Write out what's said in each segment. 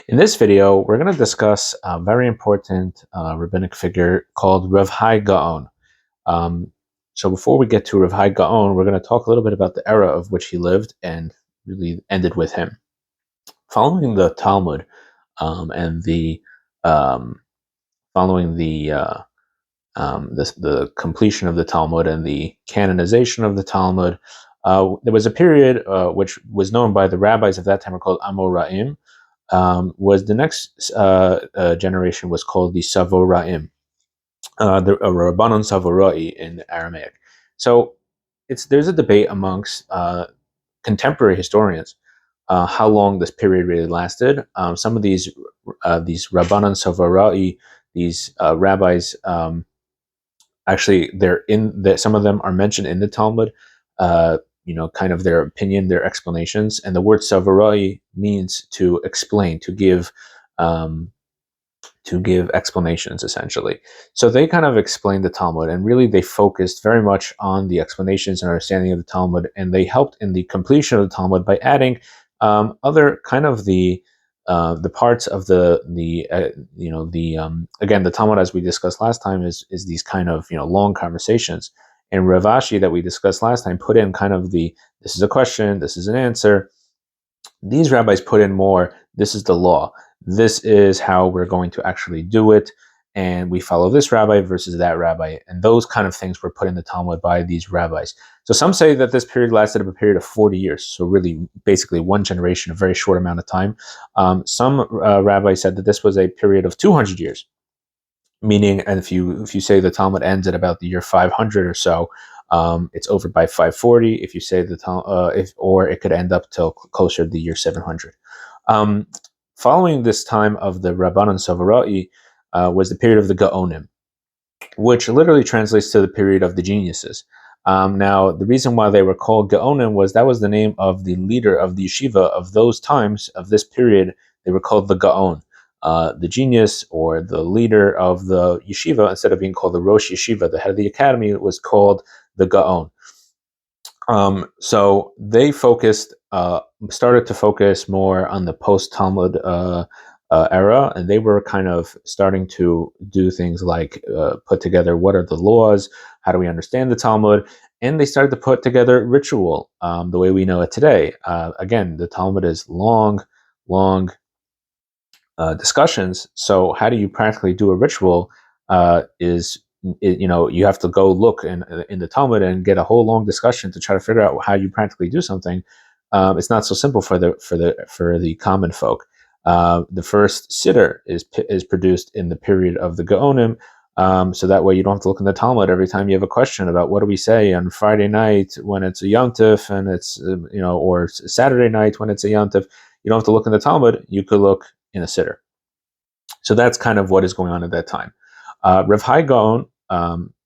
In this video, we're going to discuss a very important rabbinic figure called Rav Hai Gaon. So before we get to Rav Hai Gaon, we're going to talk a little bit about the era of which he lived and really ended with him. Following the Talmud and following the completion of the Talmud and the canonization of the Talmud, there was a period which was known by the rabbis of that time, were called Amoraim. Was the next generation was called the Savoraim, the Rabbanon Savorai in Aramaic. So there's a debate amongst contemporary historians how long this period really lasted. Some of these Rabbanon Savorai, these rabbis, actually some of them are mentioned in the Talmud. Kind of their opinion, their explanations, and the word Savorai means to explain, to give explanations, essentially. So they kind of explained the Talmud, and really they focused very much on the explanations and understanding of the Talmud, and they helped in the completion of the Talmud by adding other kind of the parts of again, the Talmud, as we discussed last time, is these kind of long conversations. And Rav Ashi, that we discussed last time, put in kind of this is a question, this is an answer. These rabbis put in more, this is the law, this is how we're going to actually do it, and we follow this rabbi versus that rabbi, and those kind of things were put in the Talmud by these rabbis. So some say that this period lasted a period of 40 years, so really basically one generation, a very short amount of time. Some rabbis said that this was a period of 200 years, meaning, and if you say the Talmud ends at about the year 500 or so, it's over by 540. If you say the Talmud, or it could end up till closer to the year 700. Following this time of the Rabbanon Savorai was the period of the Geonim, which literally translates to the period of the geniuses. Now, the reason why they were called Geonim was that was the name of the leader of the yeshiva of those times, of this period. They were called the Gaon. The genius or the leader of the yeshiva, instead of being called the Rosh Yeshiva, the head of the academy, was called the Gaon. So they started to focus more on the post-Talmud era, and they were kind of starting to do things like put together what are the laws, how do we understand the Talmud, and they started to put together ritual the way we know it today. Again, the Talmud is long discussions. So how do you practically do a ritual? You have to go look in the Talmud and get a whole long discussion to try to figure out how you practically do something. It's not so simple for the common folk. The first siddur is produced in the period of the Geonim, so that way you don't have to look in the Talmud every time you have a question about what do we say on Friday night when it's a Yom Tov, and it's or Saturday night when it's a Yom Tov. You don't have to look in the Talmud. You could look in a siddur. So that's kind of what is going on at that time. Rav Hai Gaon,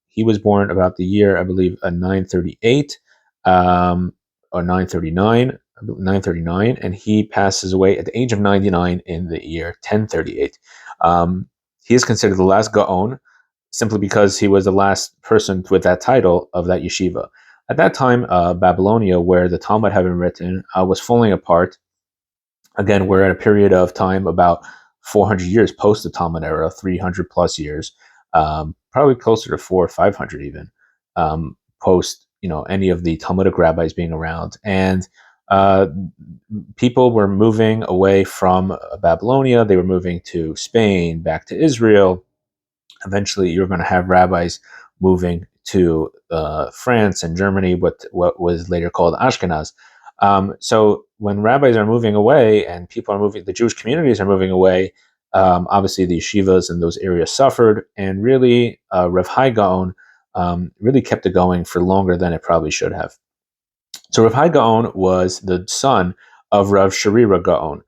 he was born about the year, I believe, 938 or 939, and he passes away at the age of 99 in the year 1038. He is considered the last Gaon, simply because he was the last person with that title of that yeshiva. At that time, Babylonia, where the Talmud had been written, was falling apart. Again, we're at a period of time about 400 years post the Talmud era, 300 plus years, probably closer to 400 or 500 even, post any of the Talmudic rabbis being around. And people were moving away from Babylonia. They were moving to Spain, back to Israel. Eventually, you're going to have rabbis moving to France and Germany, what was later called Ashkenaz. So when rabbis are moving away and people are moving, the Jewish communities are moving away, obviously the yeshivas in those areas suffered, and really Rav Hai Gaon really kept it going for longer than it probably should have. So Rav Hai Gaon was the son of Rav Sharira Gaon.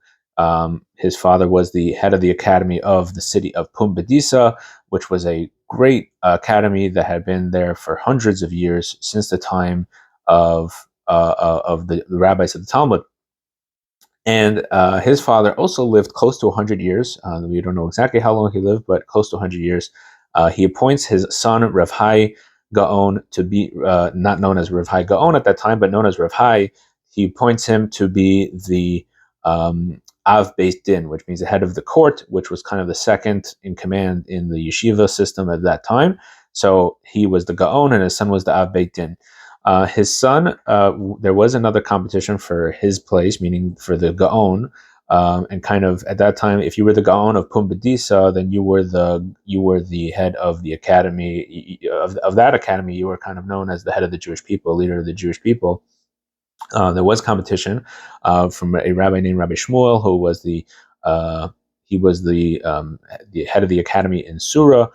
His father was the head of the academy of the city of Pumbedisa, which was a great academy that had been there for hundreds of years, since the time of the rabbis of the Talmud. And his father also lived close to 100 years. We don't know exactly how long he lived, but close to 100 years. He appoints his son, Rav Hai Gaon, to be not known as Rav Hai Gaon at that time, but known as Rav Hai. He appoints him to be the Av Beit Din, which means the head of the court, which was kind of the second in command in the yeshiva system at that time. So he was the Gaon, and his son was the Av Beit Din. His son, there was another competition for his place, meaning for the Gaon. And kind of at that time, if you were the Gaon of Pumbedisa, then you were the head of the academy of that academy. You were kind of known as the head of the Jewish people, leader of the Jewish people. There was competition from a rabbi named Rabbi Shmuel, who was the head of the academy in Sura,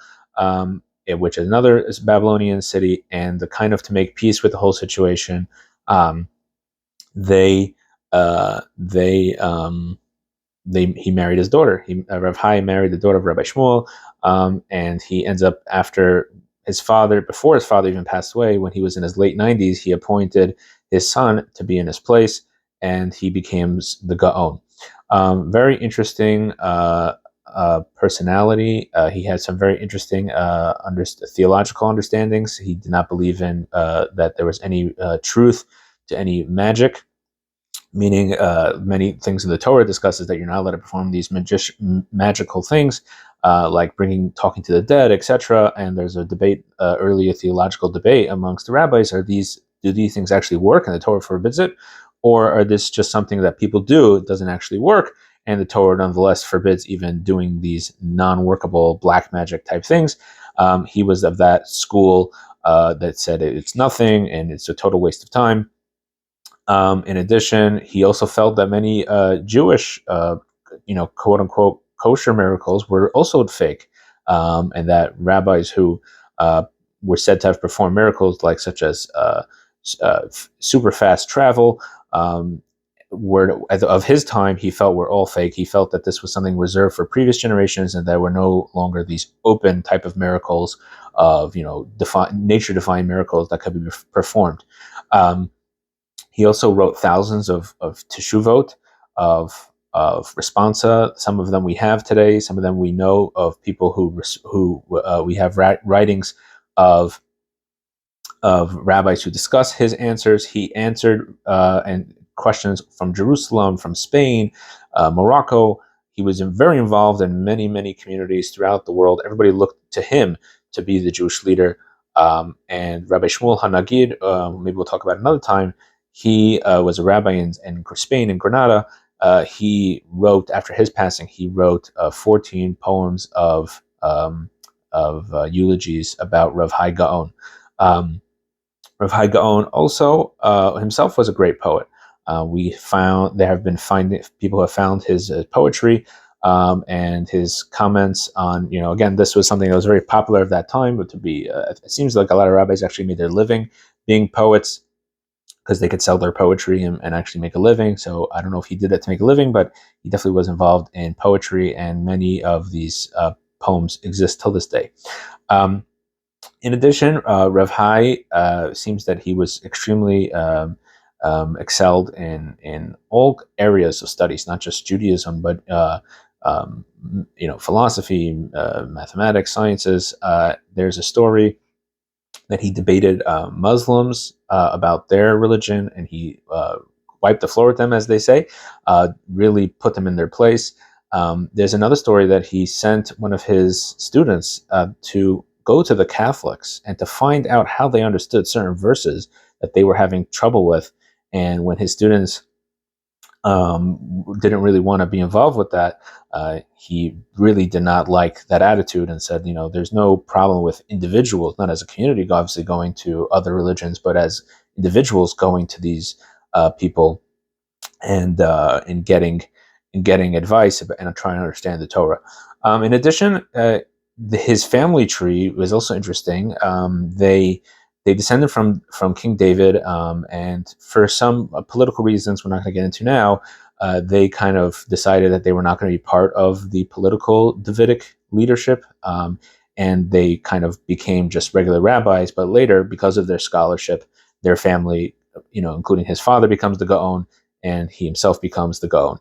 which is another Babylonian city. And the kind of to make peace with the whole situation, um, they he married his daughter. Rav Hai married the daughter of Rabbi Shmuel, and he ends up before his father even passed away, when he was in his late 90s, he appointed his son to be in his place, and he became the Gaon. Very interesting personality. He had some very interesting theological understandings. He did not believe in that there was any truth to any magic, meaning many things in the Torah discusses that you're not allowed to perform these magical things, like talking to the dead, etc. And there's a debate, early theological debate amongst the rabbis: do these things actually work, and the Torah forbids it, or are this just something that people do? It doesn't actually work, and the Torah nonetheless forbids even doing these non-workable black magic type things. He was of that school that said it's nothing and it's a total waste of time. In addition, he also felt that many Jewish, quote unquote, kosher miracles were also fake, and that rabbis who were said to have performed miracles, such as super fast travel, were of his time, he felt were all fake. He felt that this was something reserved for previous generations, and there were no longer these open type of miracles of nature-defying miracles that could be performed. He also wrote thousands of teshuvot, of responsa. Some of them we have today. Some of them we know of people who we have writings of rabbis who discuss his answers. He answered and questions from Jerusalem, from Spain, Morocco. He was very involved in many communities throughout the world. Everybody looked to him to be the Jewish leader. And Rabbi Shmuel HaNagid, maybe we'll talk about another time. He was a rabbi in Spain, in Granada. He wrote, after his passing, 14 poems of eulogies about Rav Hai Gaon. Rav Hai Gaon also himself was a great poet. There have been people have found his poetry and his comments on, again, this was something that was very popular at that time. But it seems like a lot of rabbis actually made their living being poets, because they could sell their poetry and actually make a living. So I don't know if he did that to make a living, but he definitely was involved in poetry, and many of these poems exist till this day. In addition, Rav Hai seems that he was extremely excelled in all areas of studies, not just Judaism, but philosophy, mathematics, sciences. There's a story that he debated Muslims about their religion, and he wiped the floor with them, as they say, really put them in their place. There's another story that he sent one of his students to go to the Catholics and to find out how they understood certain verses that they were having trouble with. And when his students didn't really want to be involved with that, he really did not like that attitude and said, there's no problem with individuals, not as a community, obviously going to other religions, but as individuals going to these people and in getting advice and trying to understand the Torah. In addition, his family tree was also interesting. They descended from King David, and for some political reasons we're not going to get into now, they kind of decided that they were not going to be part of the political Davidic leadership, and they kind of became just regular rabbis. But later, because of their scholarship, their family, including his father, becomes the Gaon, and he himself becomes the Gaon.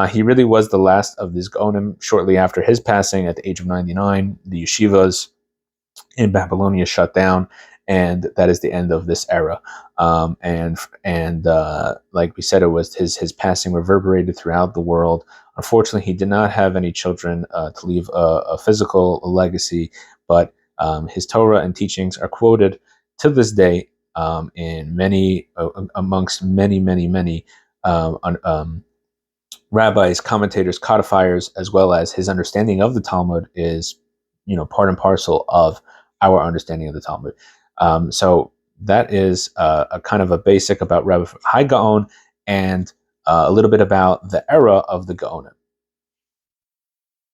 He really was the last of these Gaonim. Shortly after his passing, at the age of 99, the yeshivas in Babylonia shut down, and that is the end of this era. And like we said, it was his passing reverberated throughout the world. Unfortunately, he did not have any children to leave a physical legacy, but his Torah and teachings are quoted to this day in many, amongst many rabbis, commentators, codifiers, as well as his understanding of the Talmud is, part and parcel of our understanding of the Talmud. So that is a kind of a basic about Rav Hai Gaon and a little bit about the era of the Geonim.